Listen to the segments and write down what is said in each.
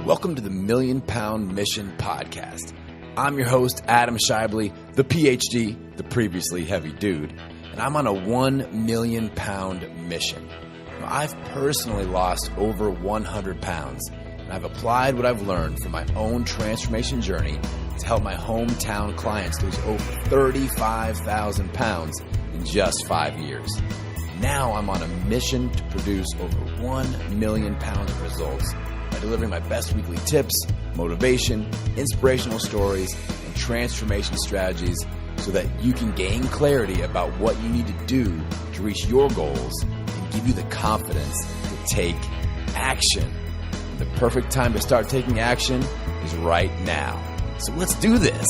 Welcome to the Million Pound Mission Podcast. I'm your host, Adam Shively, the PhD, the previously heavy dude, and I'm on a 1 million pound mission. Now, I've personally lost over 100 pounds, and I've applied what I've learned from my own transformation journey to help my hometown clients lose over 35,000 pounds in just 5 years. Now I'm on a mission to produce over 1 million pounds of results by delivering my best weekly tips, motivation, inspirational stories, and transformation strategies so that you can gain clarity about what you need to do to reach your goals and give you the confidence to take action. And the perfect time to start taking action is right now. So let's do this.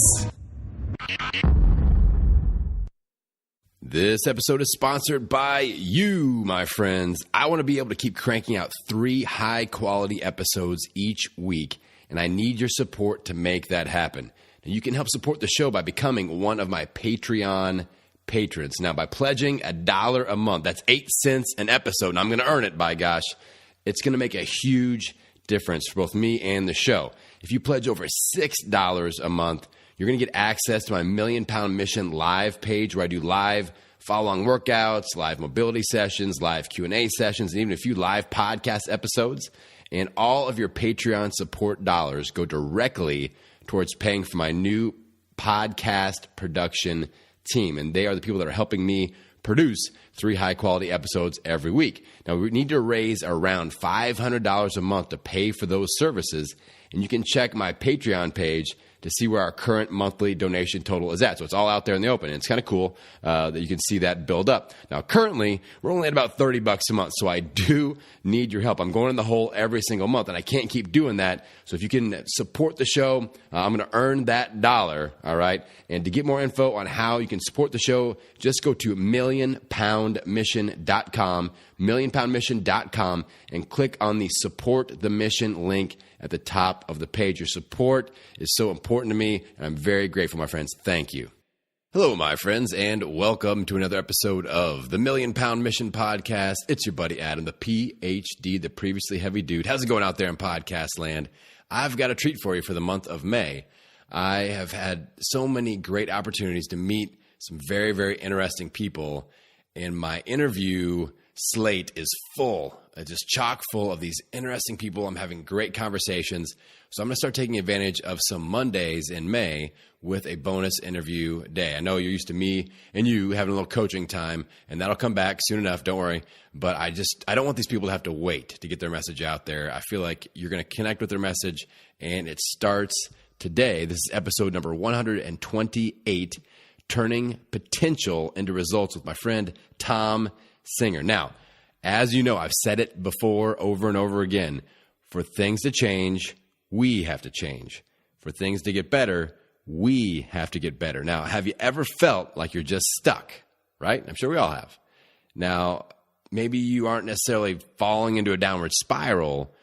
This episode is sponsored by you, my friends. I want to be able to keep cranking out 3 high-quality episodes each week, and I need your support to make that happen. Now, you can help support the show by becoming one of my Patreon patrons. Now, by pledging $1 a month, that's 8 cents an episode, and I'm going to earn it, by gosh. It's going to make a huge difference for both me and the show. If you pledge over $6 a month, you're going to get access to my Million Pound Mission live page where I do live follow-along workouts, live mobility sessions, live Q&A sessions, and even a few live podcast episodes. And all of your Patreon support dollars go directly towards paying for my new podcast production team. And they are the people that are helping me produce 3 high-quality episodes every week. Now, we need to raise around $500 a month to pay for those services. And you can check my Patreon page to see where our current monthly donation total is at. So it's all out there in the open. And it's kind of cool that you can see that build up. Now, currently, we're only at about $30 a month. So I do need your help. I'm going in the hole every single month, and I can't keep doing that. So if you can support the show, I'm going to earn that $1, all right? And to get more info on how you can support the show, just go to millionpoundmission.com, millionpoundmission.com, and click on the Support the Mission link at the top of the page. Your support is so important to me, and I'm very grateful, my friends. Thank you. Hello, my friends, and welcome to another episode of the Million Pound Mission Podcast. It's your buddy Adam, the PhD, the previously heavy dude. How's it going out there in podcast land? I've got a treat for you for the month of May. I have had so many great opportunities to meet some very, very interesting people, and my interview slate is full. It's just chock full of these interesting people. I'm having great conversations. So I'm going to start taking advantage of some Mondays in May with a bonus interview day. I know you're used to me and you having a little coaching time, and that'll come back soon enough. Don't worry. But I don't want these people to have to wait to get their message out there. I feel like you're going to connect with their message, and it starts today. This is episode number 128, Turning Potential into Results with my friend Thom Singer. Now, as you know, I've said it before over and over again. For things to change, we have to change. For things to get better, we have to get better. Now, have you ever felt like you're just stuck, right? I'm sure we all have. Now, maybe you aren't necessarily falling into a downward spiral,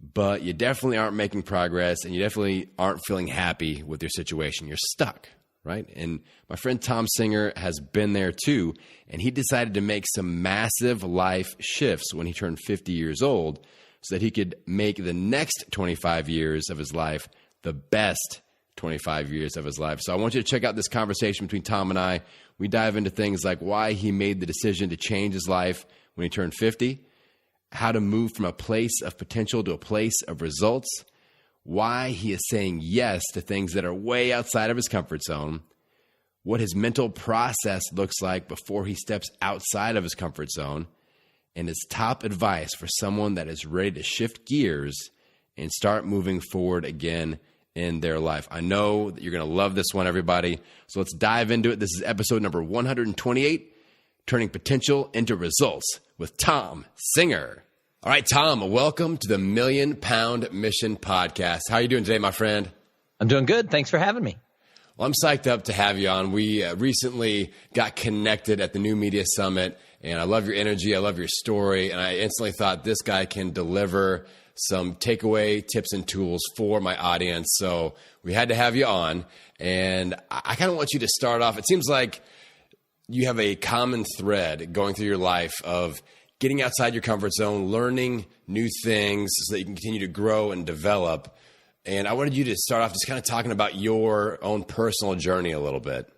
but you definitely aren't making progress, and you definitely aren't feeling happy with your situation. You're stuck, right? And my friend Thom Singer has been there too, and he decided to make some massive life shifts when he turned 50 years old so that he could make the next 25 years of his life the best 25 years of his life. So I want you to check out this conversation between Thom and I. We dive into things like why he made the decision to change his life when he turned 50, how to move from a place of potential to a place of results, why he is saying yes to things that are way outside of his comfort zone, what his mental process looks like before he steps outside of his comfort zone, and his top advice for someone that is ready to shift gears and start moving forward again in their life. I know that you're going to love this one, everybody. So let's dive into it. This is episode number 128, Turning Potential into Results with Thom Singer. All right, Thom, welcome to the Million Pound Mission Podcast. How are you doing today, my friend? I'm doing good. Thanks for having me. Well, I'm psyched up to have you on. We recently got connected at the New Media Summit, and I love your energy. I love your story, and I instantly thought this guy can deliver some takeaway tips and tools for my audience. So we had to have you on, and I kind of want you to start off. It seems like you have a common thread going through your life of getting outside your comfort zone, learning new things so that you can continue to grow and develop. And I wanted you to start off just kind of talking about your own personal journey a little bit.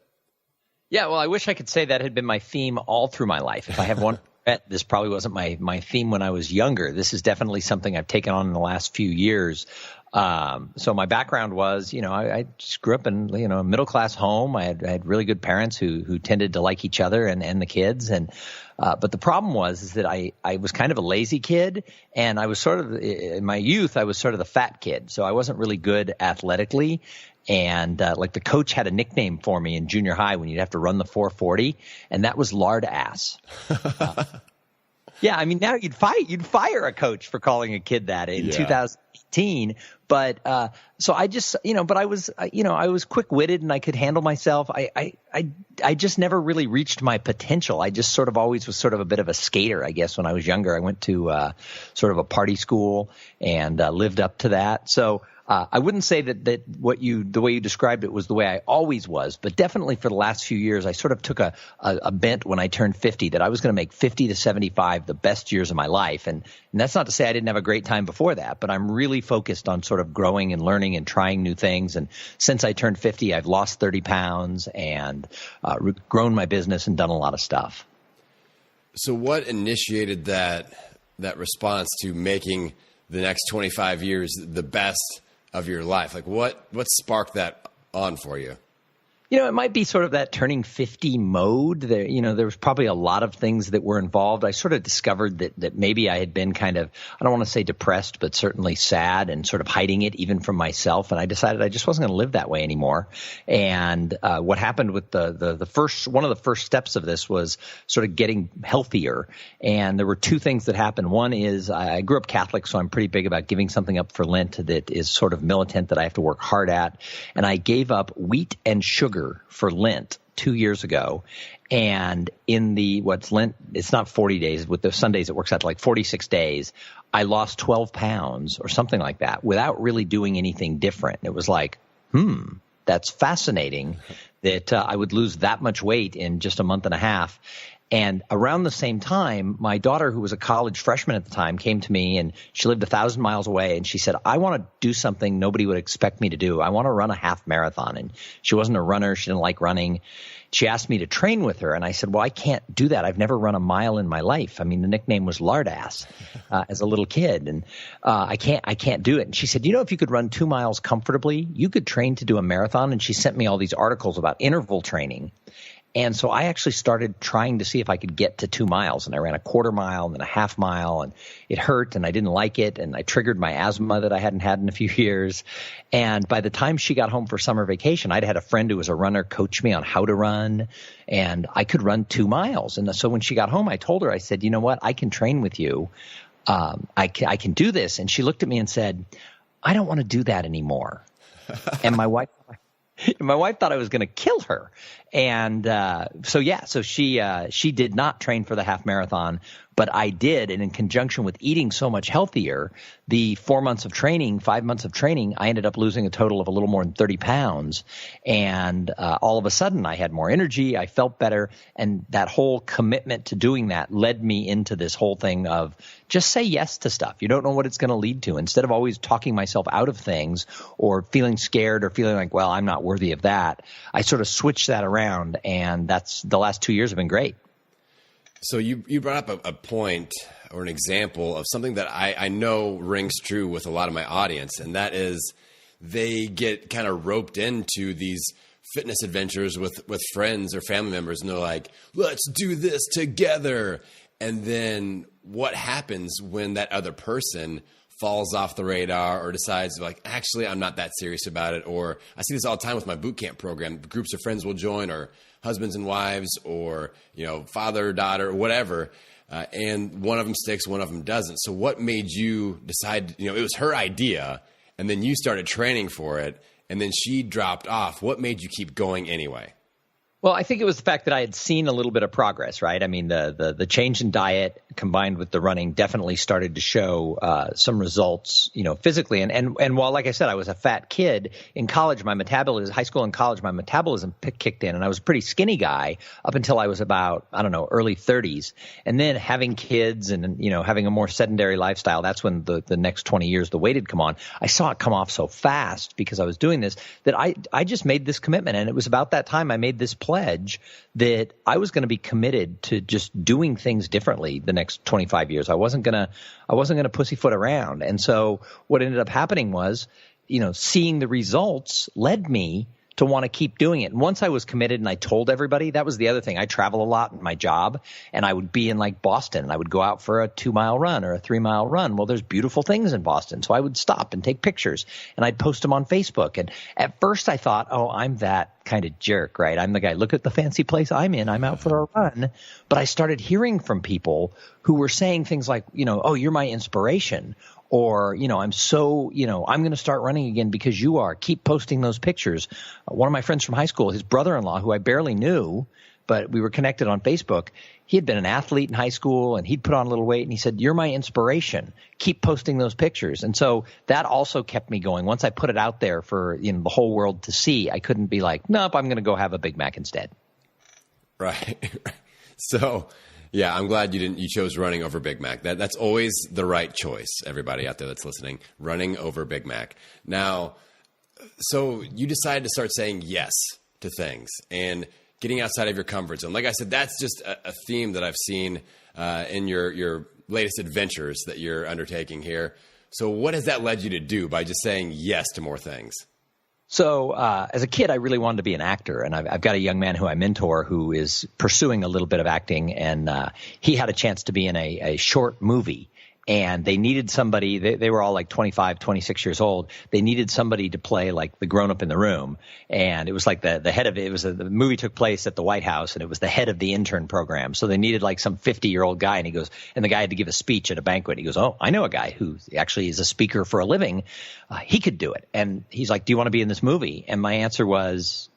Yeah, well, I wish I could say that had been my theme all through my life. If I have one regret, this probably wasn't my theme when I was younger. This is definitely something I've taken on in the last few years. So my background was, I just grew up in, a middle-class home. I had really good parents who tended to like each other and the kids. But the problem was that I was kind of a lazy kid, and I was sort of, in my youth, I was sort of the fat kid. So I wasn't really good athletically. And like the coach had a nickname for me in junior high when you'd have to run the 440, and that was lard ass. Yeah, I mean, now you'd fire a coach for calling a kid that in 2018. But so I just, but I was quick-witted and I could handle myself. I just never really reached my potential. I just sort of always was sort of a bit of a skater, I guess, when I was younger. I went to sort of a party school and lived up to that. So I wouldn't say that the way you described it was the way I always was, but definitely for the last few years, I sort of took a bent when I turned 50 that I was going to make 50 to 75 the best years of my life. And that's not to say I didn't have a great time before that, but I'm really focused on sort of growing and learning and trying new things. And since I turned 50, I've lost 30 pounds and grown my business and done a lot of stuff. So what initiated that response to making the next 25 years the best of your life? Like what sparked that on for you? It might be sort of that turning 50 mode. There was probably a lot of things that were involved. I sort of discovered that maybe I had been kind of, I don't want to say depressed, but certainly sad and sort of hiding it even from myself. And I decided I just wasn't going to live that way anymore. And what happened with one of the first steps of this was sort of getting healthier. And there were two things that happened. One is I grew up Catholic, so I'm pretty big about giving something up for Lent that is sort of militant that I have to work hard at. And I gave up wheat and sugar for Lent 2 years ago. And in what's Lent, it's not 40 days. With the Sundays, it works out to like 46 days. I lost 12 pounds or something like that without really doing anything different. It was like, that's fascinating that I would lose that much weight in just a month and a half. And around the same time, my daughter, who was a college freshman at the time, came to me, and she lived 1,000 miles away. And she said, I want to do something nobody would expect me to do. I want to run a half marathon. And she wasn't a runner. She didn't like running. She asked me to train with her. And I said, well, I can't do that. I've never run a mile in my life. I mean, the nickname was lard ass as a little kid. And I can't do it. And she said, if you could run 2 miles comfortably, you could train to do a marathon. And she sent me all these articles about interval training. And so I actually started trying to see if I could get to 2 miles. And I ran a quarter mile and then a half mile, and it hurt and I didn't like it. And I triggered my asthma that I hadn't had in a few years. And by the time she got home for summer vacation, I'd had a friend who was a runner coach me on how to run, and I could run 2 miles. And so when she got home, I told her, I said, you know what, I can train with you. I can do this. And she looked at me and said, I don't want to do that anymore. And my wife thought I was going to kill her. And so she did not train for the half marathon, but I did. And in conjunction with eating so much healthier, the 5 months of training, I ended up losing a total of a little more than 30 pounds. And all of a sudden I had more energy. I felt better. And that whole commitment to doing that led me into this whole thing of just say yes to stuff. You don't know what it's going to lead to. Instead of always talking myself out of things or feeling scared or feeling like, well, I'm not worthy of that, I sort of switched that around. And that's the last 2 years have been great. So you brought up a point or an example of something that I know rings true with a lot of my audience, and that is they get kind of roped into these fitness adventures with friends or family members, and they're like, let's do this together. And then what happens when that other person falls off the radar or decides like, actually, I'm not that serious about it? Or I see this all the time with my boot camp program. Groups of friends will join, or husbands and wives, or, father, daughter, whatever. And one of them sticks, one of them doesn't. So what made you decide, it was her idea, and then you started training for it, and then she dropped off. What made you keep going anyway? Well, I think it was the fact that I had seen a little bit of progress, right? I mean, the change in diet combined with the running definitely started to show some results, physically. And while, like I said, I was a fat kid in college, high school and college, my metabolism kicked in, and I was a pretty skinny guy up until I was about, early 30s. And then having kids and, having a more sedentary lifestyle, that's when the next 20 years the weight had come on. I saw it come off so fast because I was doing this that I just made this commitment. And it was about that time I made this pledge that I was going to be committed to just doing things differently the next 25 years. I wasn't going to pussyfoot around. And so what ended up happening was, seeing the results led me to want to keep doing it. And once I was committed and I told everybody, that was the other thing. I travel a lot in my job, and I would be in like Boston, and I would go out for a 2-mile run or a 3-mile run. Well, there's beautiful things in Boston. So I would stop and take pictures, and I'd post them on Facebook. And at first I thought, oh, I'm that kind of jerk, right? I'm the guy, look at the fancy place I'm in. I'm out for a run. But I started hearing from people who were saying things like, oh, you're my inspiration. Or, I'm so, I'm going to start running again because you are. Keep posting those pictures. One of my friends from high school, his brother-in-law, who I barely knew, but we were connected on Facebook, he had been an athlete in high school, and he'd put on a little weight, and he said, you're my inspiration. Keep posting those pictures. And so that also kept me going. Once I put it out there for the whole world to see, I couldn't be like, nope, I'm going to go have a Big Mac instead. Right. So – yeah, I'm glad you chose running over Big Mac. That's always the right choice, everybody out there that's listening, running over Big Mac. Now, so you decided to start saying yes to things and getting outside of your comfort zone. Like I said, that's just a theme that I've seen in your latest adventures that you're undertaking here. So what has that led you to do by just saying yes to more things? So as a kid, I really wanted to be an actor, and I've got a young man who I mentor who is pursuing a little bit of acting, and he had a chance to be in a short movie. And they needed somebody, they were all like 25, 26 years old. They needed somebody to play like the grown-up in the room. And it was like the head of it. The movie took place at the White House, and it was the head of the intern program. So they needed like some 50-year-old guy. And the guy had to give a speech at a banquet. He goes, oh, I know a guy who actually is a speaker for a living. He could do it. And he's like, do you want to be in this movie? And my answer was,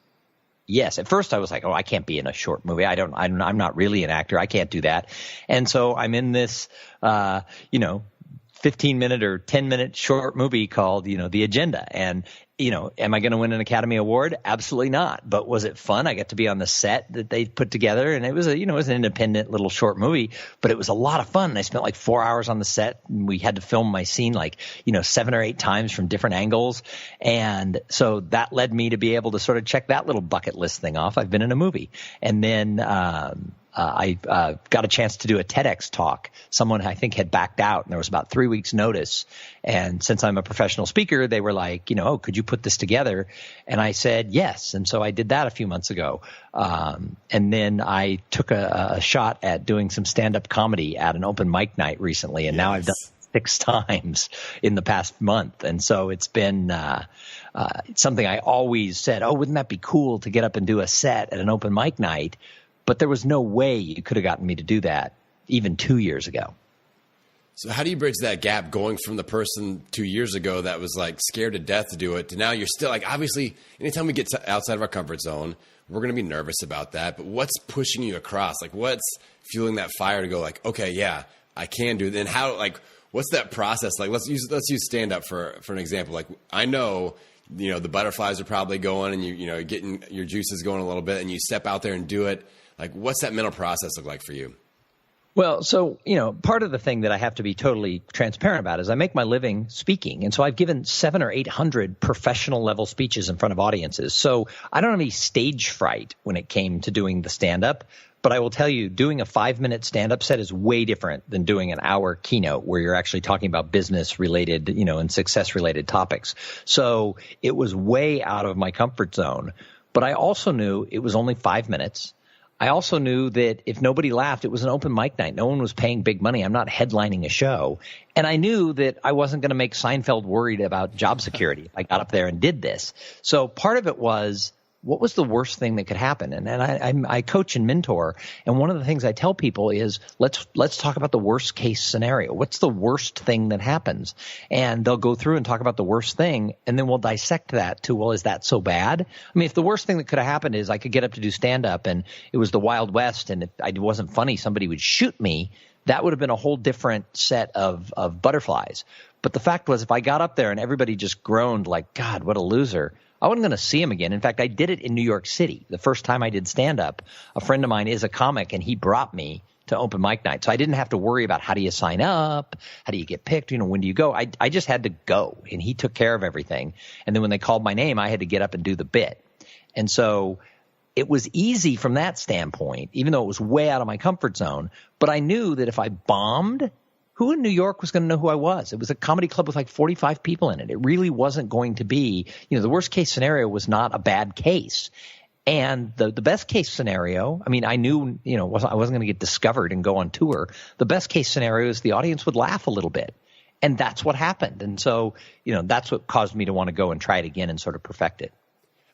yes. At first I was like, oh, I can't be in a short movie. I'm not really an actor. I can't do that. And so I'm in this, 15-minute or 10-minute short movie called, The Agenda. And, am I going to win an Academy Award? Absolutely not. But was it fun? I got to be on the set that they put together, and it was it was an independent little short movie, but it was a lot of fun. And I spent like 4 hours on the set, and we had to film my scene 7 or 8 times from different angles. And so that led me to be able to sort of check that little bucket list thing off. I've been in a movie. And then, I got a chance to do a TEDx talk. Someone I think had backed out, and there was about 3 weeks notice. And since I'm a professional speaker, they were like, oh, could you put this together? And I said yes. And so I did that a few months ago. And then I took a shot at doing some stand-up comedy at an open mic night recently. And now I've done 6 times in the past month. And so it's been something I always said, oh, wouldn't that be cool to get up and do a set at an open mic night? But there was no way you could have gotten me to do that even 2 years ago. So how do you bridge that gap going from the person 2 years ago that was like scared to death to do it to now you're still like, obviously, anytime we get outside of our comfort zone, we're going to be nervous about that. But what's pushing you across? Like what's fueling that fire to go like, okay, yeah, I can do it. And how, like, what's that process? Like, let's use stand up for an example. Like I know, the butterflies are probably going and you're getting your juices going a little bit and you step out there and do it. Like, what's that mental process look like for you? Well, so, part of the thing that I have to be totally transparent about is I make my living speaking. And so I've given 700 or 800 professional level speeches in front of audiences. So I don't have any stage fright when it came to doing the stand-up. But I will tell you, doing a 5-minute stand-up set is way different than doing an hour keynote where you're actually talking about business-related, and success-related topics. So it was way out of my comfort zone. But I also knew it was only 5 minutes. I also knew that if nobody laughed, it was an open mic night. No one was paying big money. I'm not headlining a show. And I knew that I wasn't going to make Seinfeld worried about job security if I got up there and did this. So part of it was what was the worst thing that could happen? And I coach and mentor, and one of the things I tell people is let's talk about the worst case scenario. What's the worst thing that happens? And they'll go through and talk about the worst thing, and then we'll dissect that to, well, is that so bad? I mean, if the worst thing that could have happened is I could get up to do stand-up and it was the Wild West and if I wasn't funny, somebody would shoot me, that would have been a whole different set of butterflies. But the fact was, if I got up there and everybody just groaned like, God, what a loser, I wasn't going to see him again. In fact, I did it in New York City. The first time I did stand-up, a friend of mine is a comic, and he brought me to open mic night. So I didn't have to worry about how do you sign up, how do you get picked, when do you go. I just had to go, and he took care of everything. And then when they called my name, I had to get up and do the bit. And so it was easy from that standpoint, even though it was way out of my comfort zone. But I knew that if I bombed, who in New York was going to know who I was? It was a comedy club with like 45 people in it. It really wasn't going to be, the worst case scenario was not a bad case. And the best case scenario, I mean, I knew, I wasn't going to get discovered and go on tour. The best case scenario is the audience would laugh a little bit. And that's what happened. And so, that's what caused me to want to go and try it again and sort of perfect it.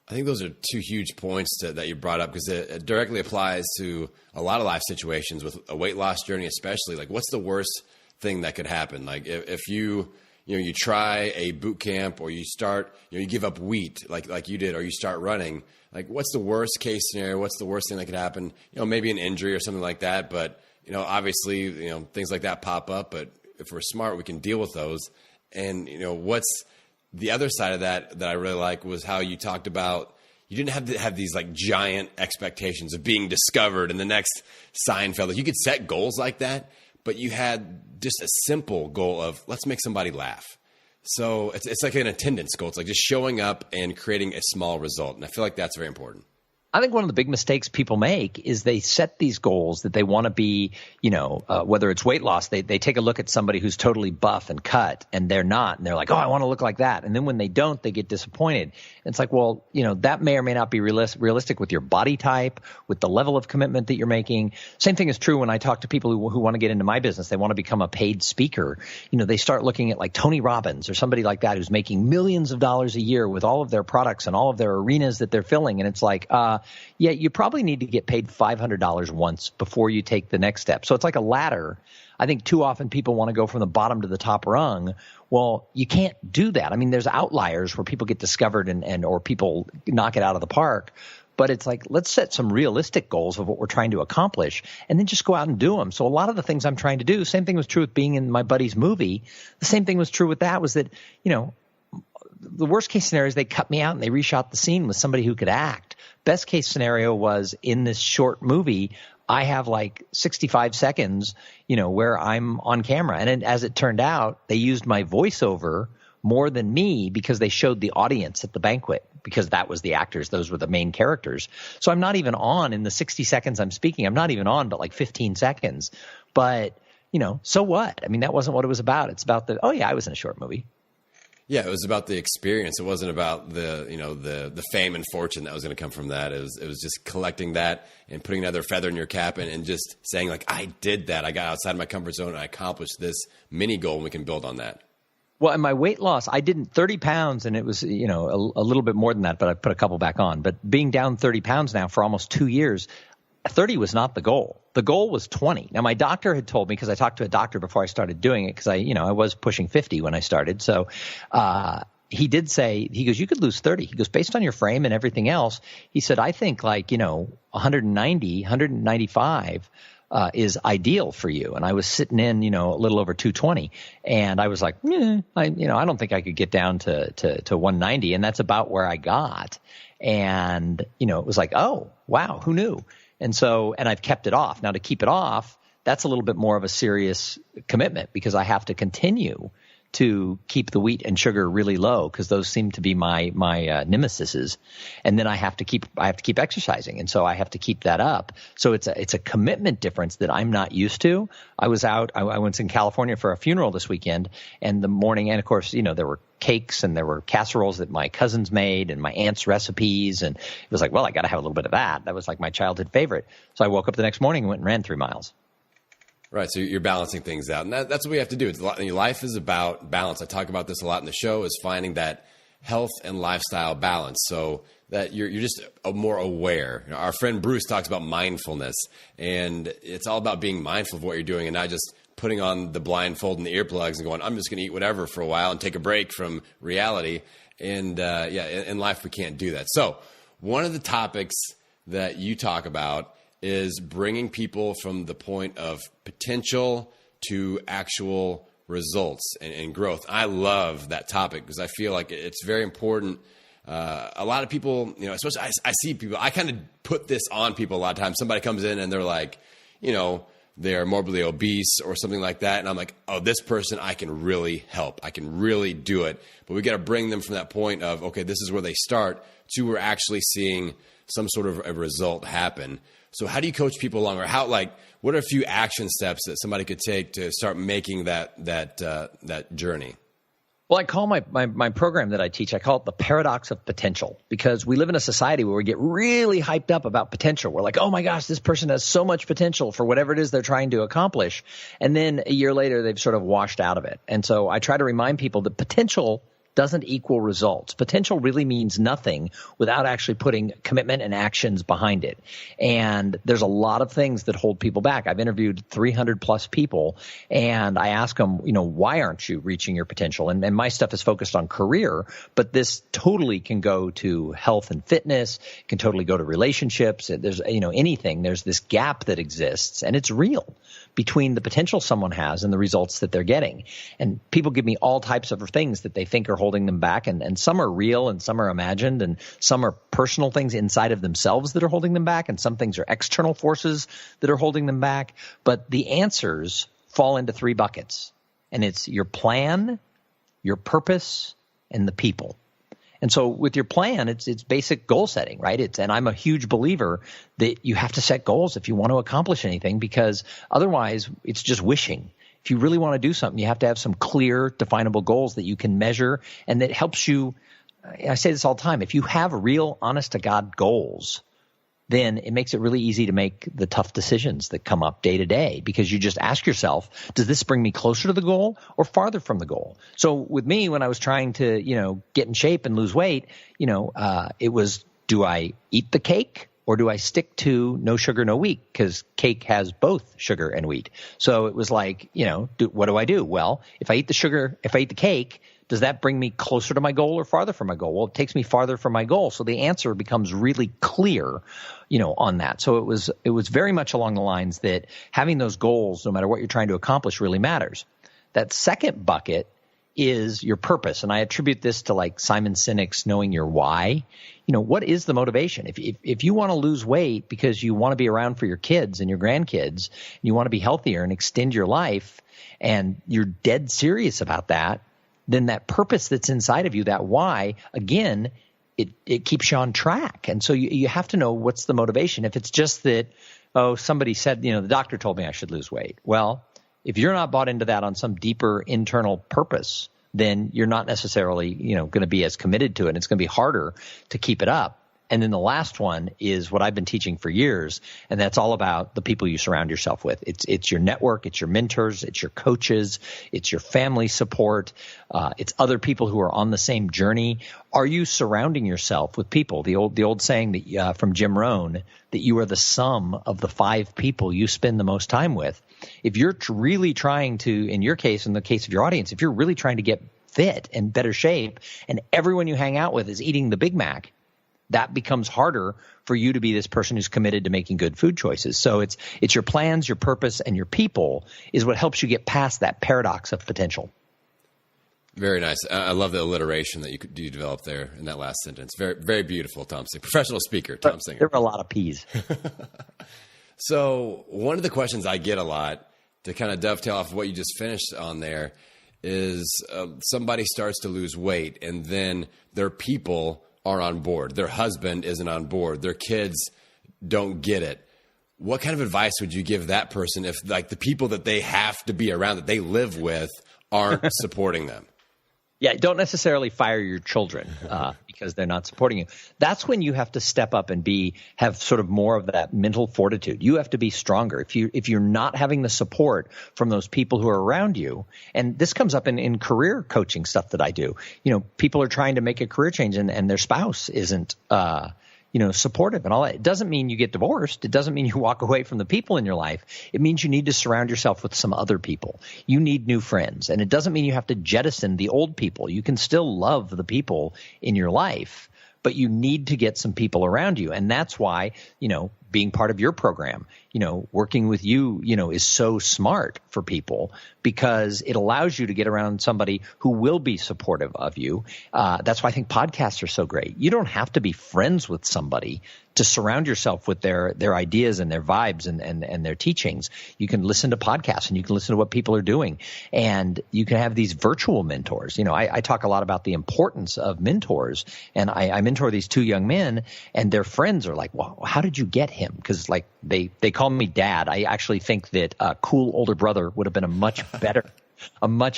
I think those are two huge points that you brought up, because it directly applies to a lot of life situations with a weight loss journey, especially. Like, what's the worst thing that could happen? Like if you try a boot camp, or you start, you give up wheat like you did, or you start running, like what's the worst case scenario? What's the worst thing that could happen? Maybe an injury or something like that. But, obviously, things like that pop up, but if we're smart, we can deal with those. And, what's the other side of that I really like was how you talked about, you didn't have to have these like giant expectations of being discovered in the next Seinfeld. Like, you could set goals like that, but you had just a simple goal of let's make somebody laugh. So it's like an attendance goal. It's like just showing up and creating a small result. And I feel like that's very important. I think one of the big mistakes people make is they set these goals that they want to be, whether it's weight loss, they take a look at somebody who's totally buff and cut, and they're not. And they're like, oh, I want to look like that. And then when they don't, they get disappointed. And it's like, well, that may or may not be realistic with your body type, with the level of commitment that you're making. Same thing is true when I talk to people who want to get into my business. They want to become a paid speaker. They start looking at like Tony Robbins or somebody like that who's making millions of dollars a year with all of their products and all of their arenas that they're filling. And it's like, yeah, you probably need to get paid $500 once before you take the next step. So it's like a ladder. I think too often people want to go from the bottom to the top rung. Well, you can't do that. I mean, there's outliers where people get discovered or people knock it out of the park. But it's like, let's set some realistic goals of what we're trying to accomplish and then just go out and do them. So a lot of the things I'm trying to do, same thing was true with being in my buddy's movie. The same thing was true with that, was that, the worst case scenario is they cut me out and they reshot the scene with somebody who could act. Best case scenario was in this short movie, I have like 65 seconds, where I'm on camera. And as it turned out, they used my voiceover more than me because they showed the audience at the banquet, because that was the actors. Those were the main characters. So I'm not even on in the 60 seconds I'm speaking. I'm not even on but like 15 seconds. But, so what? I mean, that wasn't what it was about. It's about I was in a short movie. Yeah, it was about the experience. It wasn't about the fame and fortune that was going to come from that. It was just collecting that and putting another feather in your cap and just saying like, I did that. I got outside my comfort zone and I accomplished this mini goal, and we can build on that. Well, and my weight loss, I didn't 30 pounds, and it was, a little bit more than that, but I put a couple back on. But being down 30 pounds now for almost 2 years, 30 was not the goal. The goal was 20. Now, my doctor had told me, because I talked to a doctor before I started doing it, because I was pushing 50 when I started. So he did say, he goes, you could lose 30. He goes, based on your frame and everything else, he said, I think 190, 195 is ideal for you. And I was sitting in, a little over 220. And I was like, I don't think I could get down to 190. And that's about where I got. And, it was like, oh, wow, who knew? And I've kept it off. Now, to keep it off, that's a little bit more of a serious commitment, because I have to continue to keep the wheat and sugar really low, because those seem to be my nemesises. And then I have to keep exercising. And so I have to keep that up. So it's a commitment difference that I'm not used to. I was out, I went in California for a funeral this weekend, and the morning, and of course, there were cakes and there were casseroles that my cousins made and my aunt's recipes. And it was like, well, I got to have a little bit of that. That was like my childhood favorite. So I woke up the next morning and went and ran 3 miles. Right. So you're balancing things out. And that's what we have to do. Life is about balance. I talk about this a lot in the show, is finding that health and lifestyle balance, so that you're just more aware. You know, our friend Bruce talks about mindfulness, and it's all about being mindful of what you're doing and not just putting on the blindfold and the earplugs and going, I'm just going to eat whatever for a while and take a break from reality. And in life, we can't do that. So one of the topics that you talk about is bringing people from the point of potential to actual results and growth. I love that topic because I feel like it's very important. A lot of people, you know, especially I see people, I kind of put this on people a lot of times. Somebody comes in and they're like, you know, they're morbidly obese or something like that. And I'm like, oh, this person I can really help. I can really do it. But we got to bring them from that point of, okay, this is where they start to we're actually seeing some sort of a result happen. So how do you coach people along, or what are a few action steps that somebody could take to start making that journey? Well, I call my program that I teach, I call it the paradox of potential, because we live in a society where we get really hyped up about potential. We're like, oh my gosh, this person has so much potential for whatever it is they're trying to accomplish. And then a year later, they've sort of washed out of it. And so I try to remind people that potential doesn't equal results. Potential really means nothing without actually putting commitment and actions behind it. And there's a lot of things that hold people back. I've interviewed 300 plus people, and I ask them, you know, why aren't you reaching your potential? And my stuff is focused on career, but this totally can go to health and fitness, can totally go to relationships. There's, you know, anything. There's this gap that exists, and it's real, between the potential someone has and the results that they're getting. And people give me all types of things that they think are holding them back. And some are real and some are imagined, and some are personal things inside of themselves that are holding them back. And some things are external forces that are holding them back. But the answers fall into 3 buckets. And it's your plan, your purpose, and the people. And so with your plan, it's basic goal setting, right? And I'm a huge believer that you have to set goals if you want to accomplish anything, because otherwise it's just wishing. If you really want to do something, you have to have some clear, definable goals that you can measure, and that helps you. I say this all the time. If you have real, honest to God goals, then it makes it really easy to make the tough decisions that come up day to day, because you just ask yourself, does this bring me closer to the goal or farther from the goal? So with me, when I was trying to, you know, get in shape and lose weight, you know, it was, do I eat the cake or do I stick to no sugar, no wheat? Because cake has both sugar and wheat. So it was like, you know, what do I do? Well, if I eat the cake, does that bring me closer to my goal or farther from my goal? Well, it takes me farther from my goal. So the answer becomes really clear, you know, on that. So it was very much along the lines that having those goals, no matter what you're trying to accomplish, really matters. That second bucket is your purpose. And I attribute this to like Simon Sinek's knowing your why. You know, what is the motivation? If you want to lose weight because you want to be around for your kids and your grandkids, and you want to be healthier and extend your life, and you're dead serious about that, then that purpose that's inside of you, that why, again, it keeps you on track. And so you have to know what's the motivation. If it's just that, oh, somebody said, you know, the doctor told me I should lose weight. Well, if you're not bought into that on some deeper internal purpose, then you're not necessarily, you know, going to be as committed to it. And it's going to be harder to keep it up. And then the last one is what I've been teaching for years, and that's all about the people you surround yourself with. It's your network, it's your mentors, it's your coaches, it's your family support, it's other people who are on the same journey. Are you surrounding yourself with people? The old saying that from Jim Rohn, that you are the sum of the 5 people you spend the most time with. If you're really trying to, in your case, in the case of your audience, if you're really trying to get fit and better shape, and everyone you hang out with is eating the Big Mac, that becomes harder for you to be this person who's committed to making good food choices. So it's your plans, your purpose, and your people is what helps you get past that paradox of potential. Very nice. I love the alliteration that you developed there in that last sentence. Very, very beautiful, Thom Singer. Professional speaker, Thom Singer. There were a lot of P's. So one of the questions I get a lot, to kind of dovetail off of what you just finished on there, is somebody starts to lose weight, and then their people are on board. Their husband isn't on board. Their kids don't get it. What kind of advice would you give that person if, like, the people that they have to be around, that they live with, aren't supporting them? Yeah, don't necessarily fire your children because they're not supporting you. That's when you have to step up and have sort of more of that mental fortitude. You have to be stronger. If you're not having the support from those people who are around you, and this comes up in career coaching stuff that I do. People are trying to make a career change and their spouse isn't supportive and all that. It doesn't mean you get divorced. It doesn't mean you walk away from the people in your life. It means you need to surround yourself with some other people. You need new friends. And it doesn't mean you have to jettison the old people. You can still love the people in your life, but you need to get some people around you. And that's why, being part of your program, working with you, is so smart for people because it allows you to get around somebody who will be supportive of you. That's why I think podcasts are so great. You don't have to be friends with somebody to surround yourself with their ideas and their vibes and their teachings. You can listen to podcasts and you can listen to what people are doing, and you can have these virtual mentors. I talk a lot about the importance of mentors, and I mentor these two young men, and their friends are like, "Wow, how did you get him?" Because they call me dad. I actually think that cool older brother would have been a much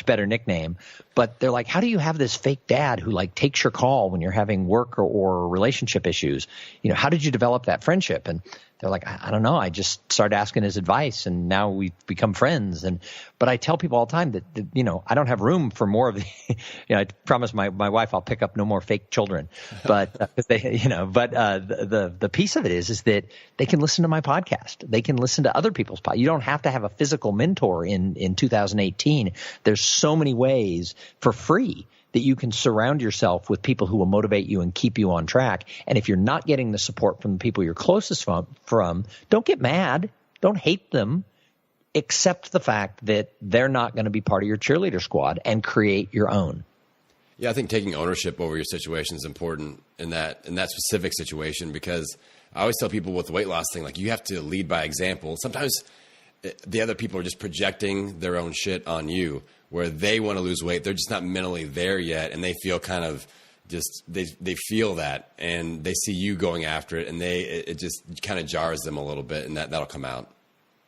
better nickname. But they're like, how do you have this fake dad who takes your call when you're having work or relationship issues? How did you develop that friendship? And they're like, I don't know. I just started asking his advice and now we've become friends. But I tell people all the time that I don't have room for more of the, I promise my wife I'll pick up no more fake children. But the piece of it is that they can listen to my podcast. They can listen to other people's podcasts. You don't have to have a physical mentor in 2018. There's so many ways for free that you can surround yourself with people who will motivate you and keep you on track. And if you're not getting the support from the people you're closest from, don't get mad. Don't hate them. Accept the fact that they're not going to be part of your cheerleader squad and create your own. Yeah, I think taking ownership over your situation is important in that specific situation, because I always tell people with the weight loss thing, you have to lead by example. Sometimes the other people are just projecting their own shit on you, where they want to lose weight. They're just not mentally there yet. And they feel kind of just, they feel that and they see you going after it, and it just kind of jars them a little bit, and that'll come out.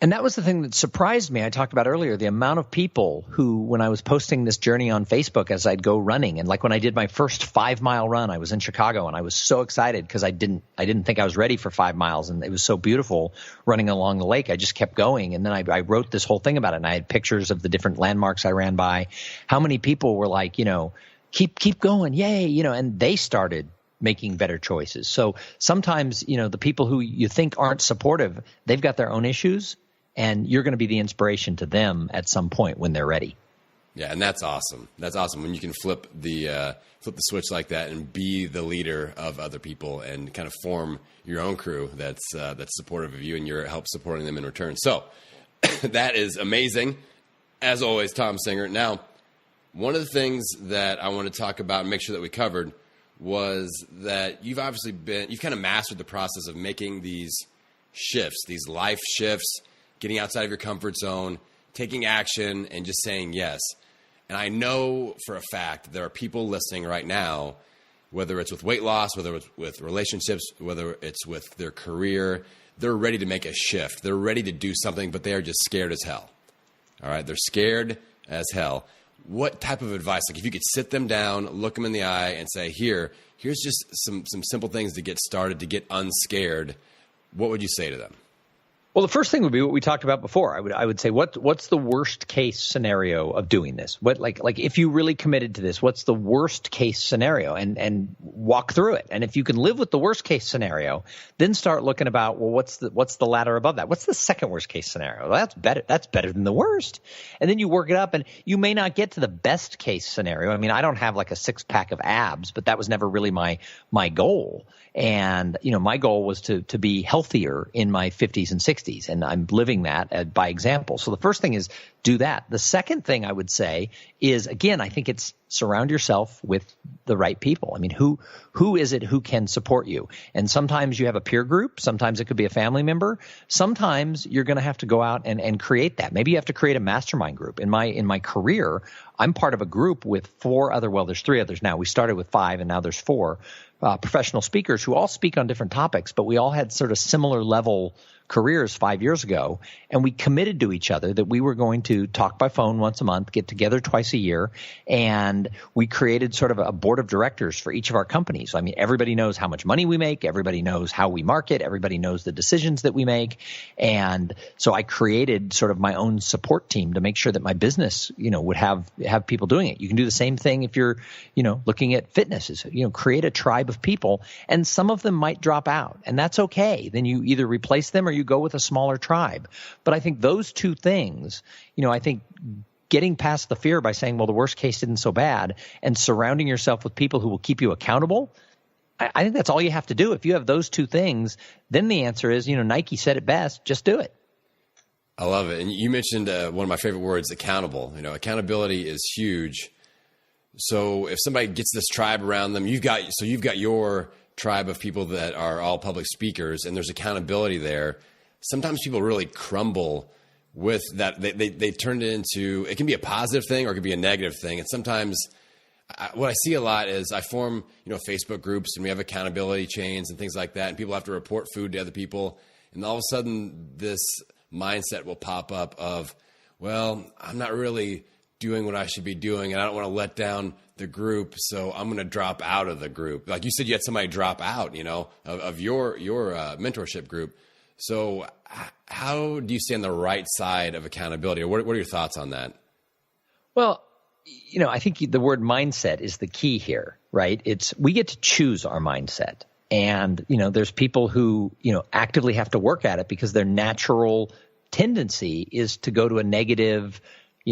And that was the thing that surprised me. I talked about earlier, the amount of people who, when I was posting this journey on Facebook as I'd go running, and when I did my first 5-mile run, I was in Chicago and I was so excited because I didn't think I was ready for 5 miles, and it was so beautiful running along the lake. I just kept going, and then I wrote this whole thing about it, and I had pictures of the different landmarks I ran by. How many people were like, keep going, yay, and they started making better choices. So sometimes, the people who you think aren't supportive, they've got their own issues. And you're going to be the inspiration to them at some point when they're ready. Yeah, and that's awesome. That's awesome when you can flip the switch like that and be the leader of other people and kind of form your own crew that's supportive of you, and you're help supporting them in return. So that is amazing, as always, Thom Singer. Now, one of the things that I want to talk about and make sure that we covered was that you've kind of mastered the process of making these shifts, these life shifts, getting outside of your comfort zone, taking action, and just saying yes. And I know for a fact there are people listening right now, whether it's with weight loss, whether it's with relationships, whether it's with their career, they're ready to make a shift. They're ready to do something, but they are just scared as hell. All right? They're scared as hell. What type of advice, if you could sit them down, look them in the eye, and say, here's just some simple things to get started, to get unscared, what would you say to them? Well, the first thing would be what we talked about before. I would say, what's the worst case scenario of doing this? What if you really committed to this, what's the worst case scenario, and walk through it. And if you can live with the worst case scenario, then start looking about, well, what's the ladder above that? What's the second worst case scenario? Well, that's better. That's better than the worst. And then you work it up, and you may not get to the best case scenario. I mean, I don't have a 6-pack of abs, but that was never really my goal. And, my goal was to be healthier in my 50s and 60s, and I'm living that by example. So the first thing is do that. The second thing I would say is, again, I think it's surround yourself with the right people. I mean, who is it who can support you? And sometimes you have a peer group. Sometimes it could be a family member. Sometimes you're going to have to go out and create that. Maybe you have to create a mastermind group. In my career, I'm part of a group with 4 other, well, there's 3 others now. We started with 5 and now there's 4 professional speakers who all speak on different topics, but we all had sort of similar level careers 5 years ago, and we committed to each other that we were going to talk by phone once a month, get together twice a year, and we created sort of a board of directors for each of our companies. I mean, everybody knows how much money we make, everybody knows how we market, everybody knows the decisions that we make. And so I created sort of my own support team to make sure that my business, would have people doing it. You can do the same thing if you're, looking at fitness, is, create a tribe of people, and some of them might drop out, and that's okay. Then you either replace them or you go with a smaller tribe. But I think those two things, I think getting past the fear by saying, well, the worst case isn't so bad, and surrounding yourself with people who will keep you accountable, I think that's all you have to do. If you have those two things, then the answer is, Nike said it best, just do it. I love it. And you mentioned one of my favorite words, accountable. Accountability is huge. So if somebody gets this tribe around them, you've got your tribe of people that are all public speakers, and there's accountability there. Sometimes people really crumble with that. They turn it into, it can be a positive thing or it can be a negative thing. And sometimes what I see a lot is I form, Facebook groups, and we have accountability chains and things like that. And people have to report food to other people. And all of a sudden this mindset will pop up of, well, I'm not really doing what I should be doing, and I don't want to let down the group, so I'm going to drop out of the group. Like you said, you had somebody drop out, of your mentorship group. So how do you stay on the right side of accountability, or what are your thoughts on that? Well, I think the word mindset is the key here, right? We get to choose our mindset. And, there's people who, actively have to work at it because their natural tendency is to go to a negative,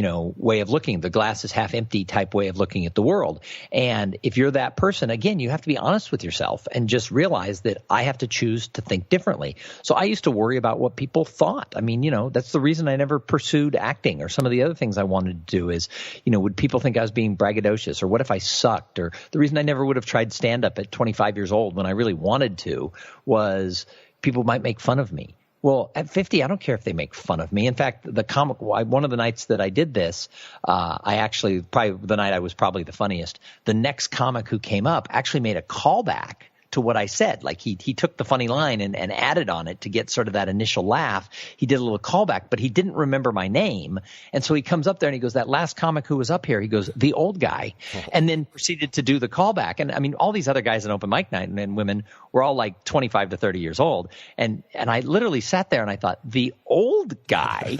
way of looking, the glass is half empty type way of looking at the world. And if you're that person, again, you have to be honest with yourself and just realize that I have to choose to think differently. So I used to worry about what people thought. I mean, that's the reason I never pursued acting, or some of the other things I wanted to do is, would people think I was being braggadocious, or what if I sucked? Or the reason I never would have tried stand up at 25 years old when I really wanted to was people might make fun of me. Well, at 50, I don't care if they make fun of me. In fact, one of the nights that I did this, probably the night I was probably the funniest, the next comic who came up actually made a callback to what I said. Like he took the funny line and added on it to get sort of that initial laugh. He did a little callback, but he didn't remember my name. And so he comes up there and he goes, that last comic who was up here, he goes, the old guy, and then proceeded to do the callback. And I mean, all these other guys in open mic night and women were all like 25 to 30 years old. And I literally sat there and I thought, the old guy,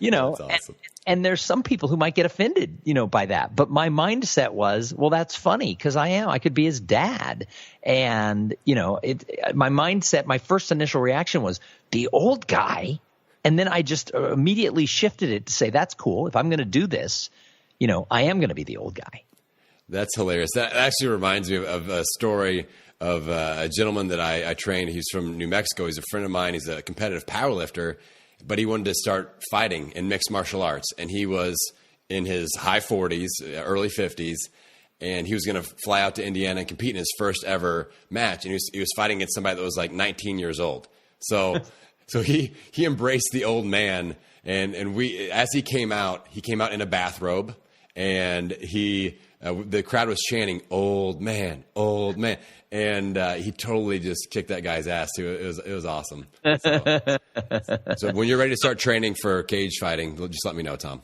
That's awesome. And there's some people who might get offended, by that. But my mindset was, well, that's funny because I could be his dad. And, my mindset, my first initial reaction was the old guy. And then I just immediately shifted it to say, that's cool. If I'm going to do this, I am going to be the old guy. That's hilarious. That actually reminds me of a story of a gentleman that I trained. He's from New Mexico. He's a friend of mine. He's a competitive powerlifter. But he wanted to start fighting in mixed martial arts. And he was in his high 40s, early 50s. And he was going to fly out to Indiana and compete in his first ever match. And he was fighting against somebody that was like 19 years old. So he embraced the old man. And as he came out in a bathrobe. And the crowd was chanting, old man, old man. And he totally just kicked that guy's ass too. It was awesome. So when you're ready to start training for cage fighting, just let me know, Thom.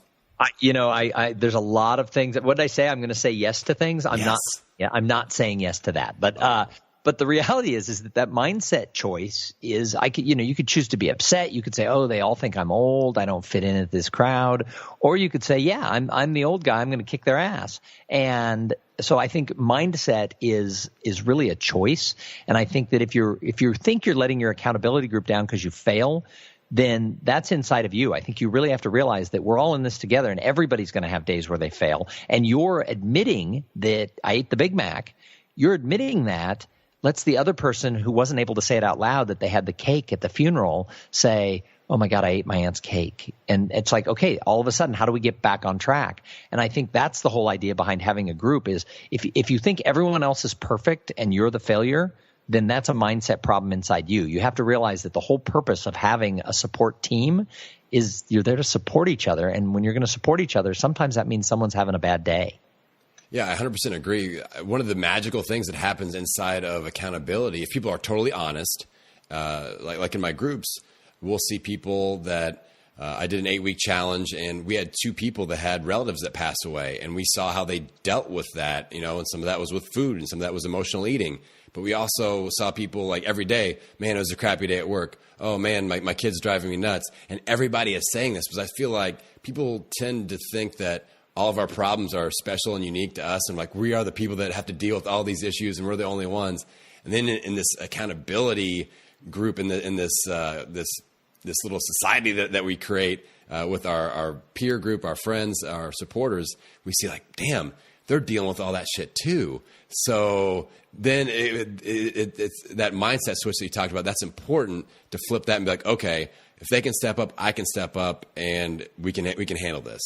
There's a lot of things. What did I say? I'm going to say yes to things. I'm not saying yes to that. But the reality is that mindset choice is you could choose to be upset. You could say, oh, they all think I'm old. I don't fit in at this crowd. Or you could say, yeah, I'm the old guy. I'm going to kick their ass. And so I think mindset is really a choice. And I think that if you think you're letting your accountability group down because you fail, then that's inside of you. I think you really have to realize that we're all in this together, and everybody's going to have days where they fail. And you're admitting that I ate the Big Mac. You're admitting that lets the other person who wasn't able to say it out loud that they had the cake at the funeral say, oh my God, I ate my aunt's cake. And it's like, okay, all of a sudden, how do we get back on track? And I think that's the whole idea behind having a group is if you think everyone else is perfect and you're the failure, then that's a mindset problem inside you. You have to realize that the whole purpose of having a support team is you're there to support each other. And when you're going to support each other, sometimes that means someone's having a bad day. Yeah, I 100% agree. One of the magical things that happens inside of accountability, if people are totally honest, like in my groups, we'll see people that I did an 8-week challenge, and we had 2 people that had relatives that passed away, and we saw how they dealt with that, and some of that was with food and some of that was emotional eating. But we also saw people like every day, man, it was a crappy day at work. Oh man, my kid's driving me nuts. And everybody is saying this because I feel like people tend to think that all of our problems are special and unique to us. And like, we are the people that have to deal with all these issues and we're the only ones. And then in this accountability group, in this little society that we create with our peer group, our friends, our supporters, we see like, damn, they're dealing with all that shit too. So then it's that mindset switch that you talked about. That's important to flip that and be like, okay, if they can step up, I can step up, and we can handle this.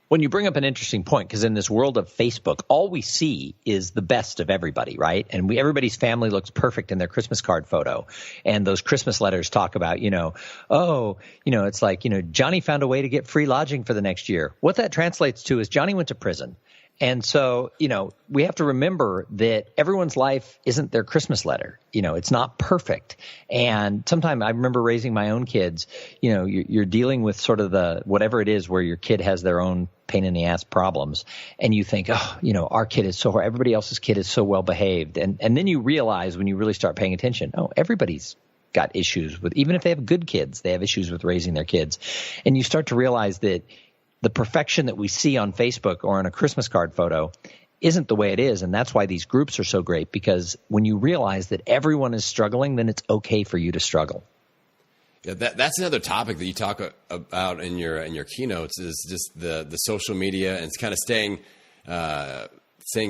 When you bring up an interesting point, because in this world of Facebook, all we see is the best of everybody, right? And everybody's family looks perfect in their Christmas card photo. And those Christmas letters talk about, it's like, Johnny found a way to get free lodging for the next year. What that translates to is Johnny went to prison. And so, we have to remember that everyone's life isn't their Christmas letter. It's not perfect. And sometimes I remember raising my own kids, you're dealing with sort of whatever it is where your kid has their own pain in the ass problems. And you think, our kid is everybody else's kid is so well behaved. And then you realize when you really start paying attention, everybody's got issues with, even if they have good kids, they have issues with raising their kids. And you start to realize that the perfection that we see on Facebook or on a Christmas card photo isn't the way it is. And that's why these groups are so great, because when you realize that everyone is struggling, then it's okay for you to struggle. Yeah, that's another topic that you talk about in your keynotes, is just the social media, and it's kind of staying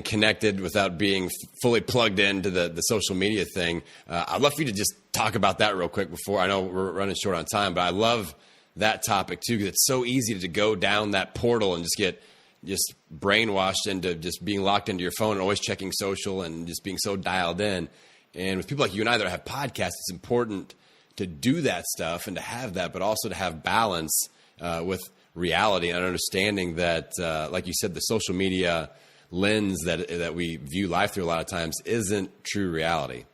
connected without being fully plugged into the social media thing. I'd love for you to just talk about that real quick before, I know we're running short on time, but I love that topic too, because it's so easy to go down that portal and just get brainwashed into just being locked into your phone and always checking social and just being so dialed in. And with people like you and I that have podcasts, it's important to do that stuff and to have that, but also to have balance with reality and understanding that, like you said, the social media lens that we view life through a lot of times isn't true reality.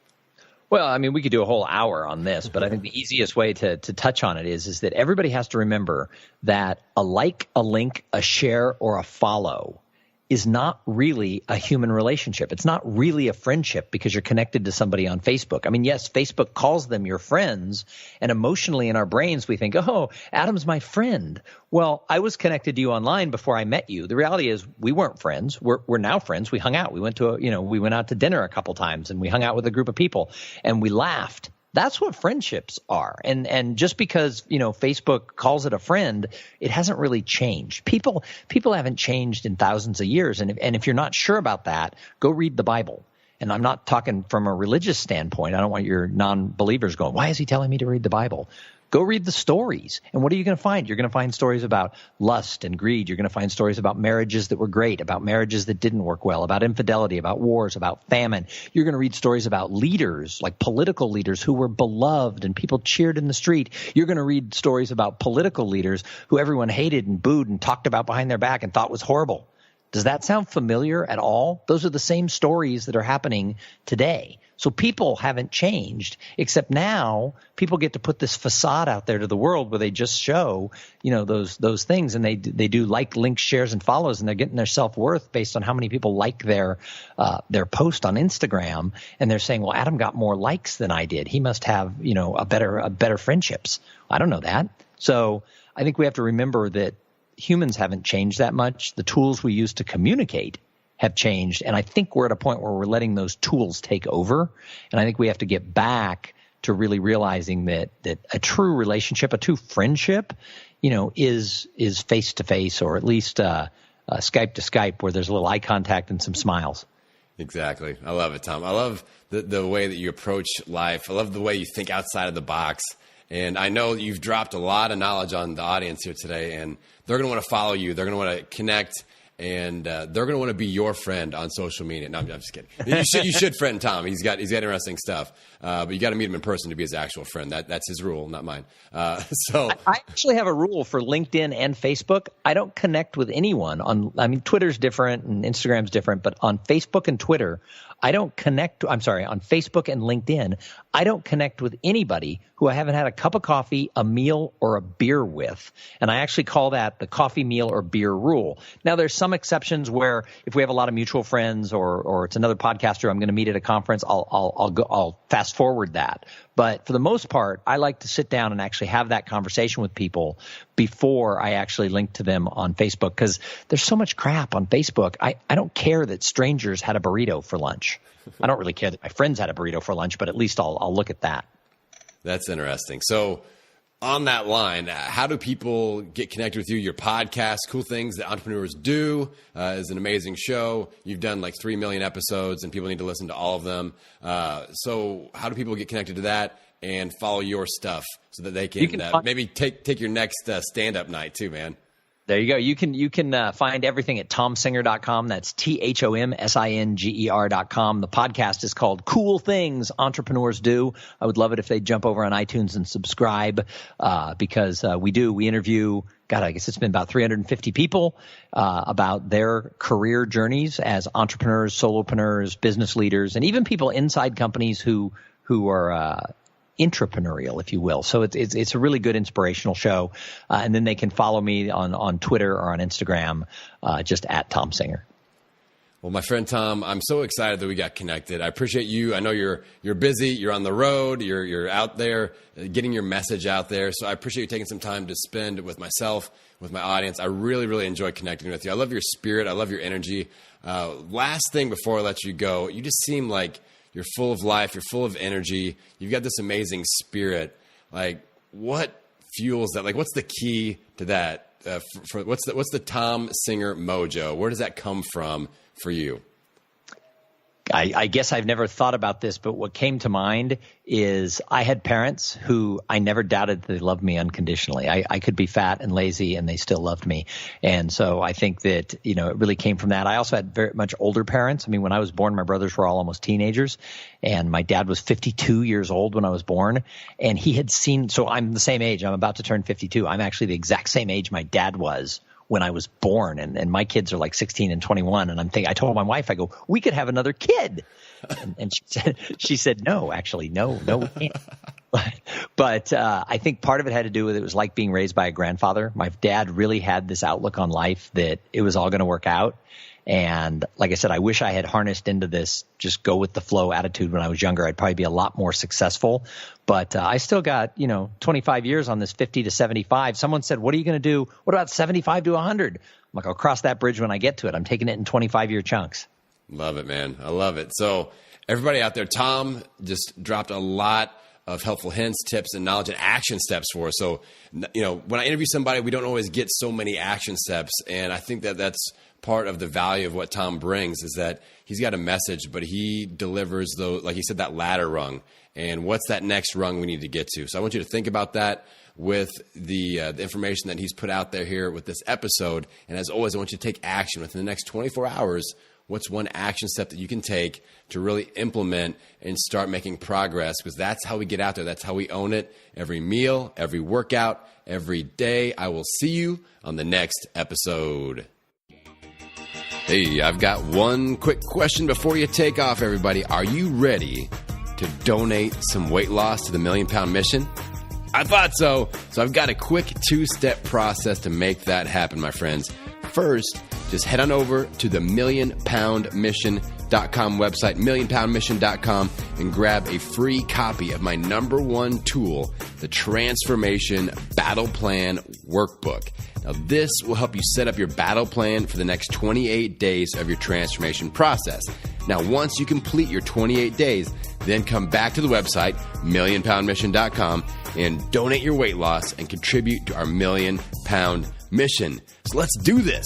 Well, I mean, we could do a whole hour on this, but I think the easiest way to touch on it is that everybody has to remember that a like, a link, a share, or a follow is not really a human relationship. It's not really a friendship because you're connected to somebody on Facebook. I mean, yes, Facebook calls them your friends, and emotionally in our brains we think, oh, Adam's my friend. Well, I was connected to you online before I met you. The reality is we weren't friends. We're now friends. We hung out. We went out to dinner a couple times, and we hung out with a group of people, and we laughed. That's what friendships are. And just because, Facebook calls it a friend, it hasn't really changed. People haven't changed in thousands of years. And if you're not sure about that, go read the Bible. And I'm not talking from a religious standpoint. I don't want your non-believers going, why is he telling me to read the Bible? Go read the stories. And what are you going to find? You're going to find stories about lust and greed. You're going to find stories about marriages that were great, about marriages that didn't work well, about infidelity, about wars, about famine. You're going to read stories about leaders, like political leaders who were beloved and people cheered in the street. You're going to read stories about political leaders who everyone hated and booed and talked about behind their back and thought was horrible. Does that sound familiar at all? Those are the same stories that are happening today. So people haven't changed, except now people get to put this facade out there to the world where they just show, those things, and they do like, links, shares, and follows, and they're getting their self-worth based on how many people like their post on Instagram, and they're saying, well, Adam got more likes than I did. He must have, a better friendships. I don't know that. So I think we have to remember that humans haven't changed that much. The tools we use to communicate have changed. And I think we're at a point where we're letting those tools take over. And I think we have to get back to really realizing that a true relationship, a true friendship, is face to face, or at least Skype to Skype, where there's a little eye contact and some smiles. Exactly. I love it, Thom. I love the way that you approach life. I love the way you think outside of the box. And I know you've dropped a lot of knowledge on the audience here today, and they're going to want to follow you. They're going to want to connect and they're going to want to be your friend on social media. No, I'm just kidding. You should friend Thom. He's got interesting stuff, but you got to meet him in person to be his actual friend. That's his rule, not mine. So I actually have a rule for LinkedIn and Facebook. I don't connect with anyone Twitter's different and Instagram's different, but on Facebook and Twitter, I don't connect. On Facebook and LinkedIn, I don't connect with anybody who I haven't had a cup of coffee, a meal, or a beer with. And I actually call that the coffee, meal, or beer rule. Now, there's some exceptions where if we have a lot of mutual friends or it's another podcaster I'm going to meet at a conference, I'll fast forward that. But for the most part, I like to sit down and actually have that conversation with people before I actually link to them on Facebook, because there's so much crap on Facebook. I don't care that strangers had a burrito for lunch. I don't really care that my friends had a burrito for lunch, but at least I'll look at that. That's interesting. So on that line, how do people get connected with you? Your podcast, Cool Things That Entrepreneurs Do, is an amazing show. You've done like 3 million episodes, and people need to listen to all of them. So how do people get connected to that and follow your stuff so that they can maybe take your next stand-up night too, man? There you go. You can find everything at thomsinger.com. That's THOMSINGER.com. The podcast is called Cool Things Entrepreneurs Do. I would love it if they jump over on iTunes and subscribe, because we interview, I guess it's been about 350 people about their career journeys as entrepreneurs, solopreneurs, business leaders, and even people inside companies who are intrapreneurial, if you will. So it's a really good inspirational show. And then they can follow me on Twitter or on Instagram, just at Thom Singer. Well, my friend Thom, I'm so excited that we got connected. I appreciate you. I know you're busy. You're on the road. You're out there getting your message out there. So I appreciate you taking some time to spend with myself, with my audience. I really, really enjoy connecting with you. I love your spirit. I love your energy. Last thing before I let you go, you just seem like you're full of life. You're full of energy. You've got this amazing spirit. Like, what fuels that? Like, what's the key to that? What's the Thom Singer mojo? Where does that come from for you? I guess I've never thought about this, but what came to mind is I had parents who I never doubted they loved me unconditionally. I could be fat and lazy and they still loved me. And so I think that, it really came from that. I also had very much older parents. I mean, when I was born, my brothers were all almost teenagers, and my dad was 52 years old when I was born, and he had seen, so I'm the same age. I'm about to turn 52. I'm actually the exact same age my dad was when I was born, and my kids are like 16 and 21. And I told my wife, I go, we could have another kid. And she said, no, actually, no, we can't. But I think part of it had to do with it was like being raised by a grandfather. My dad really had this outlook on life that it was all going to work out. And like I said, I wish I had harnessed into this just go with the flow attitude when I was younger. I'd probably be a lot more successful. But I still got, 25 years on this 50 to 75. Someone said, what are you going to do? What about 75 to 100? I'm like, I'll cross that bridge when I get to it. I'm taking it in 25-year chunks. Love it, man. I love it. So everybody out there, Thom just dropped a lot of helpful hints, tips, and knowledge and action steps for us. So, when I interview somebody, we don't always get so many action steps. And I think that that's part of the value of what Thom brings, is that he's got a message, but he delivers like he said, that ladder rung. And what's that next rung we need to get to? So I want you to think about that with the information that he's put out there here with this episode. And as always, I want you to take action within the next 24 hours. What's one action step that you can take to really implement and start making progress? Because that's how we get out there. That's how we own it. Every meal, every workout, every day. I will see you on the next episode. Hey, I've got one quick question before you take off, everybody. Are you ready to donate some weight loss to the Million Pound Mission? I thought so. So I've got a quick 2-step process to make that happen, my friends. First, just head on over to the millionpoundmission.com website, millionpoundmission.com, and grab a free copy of my #1 tool, the Transformation Battle Plan Workbook. Now, this will help you set up your battle plan for the next 28 days of your transformation process. Now, once you complete your 28 days, then come back to the website, millionpoundmission.com, and donate your weight loss and contribute to our Million Pound Mission. So let's do this.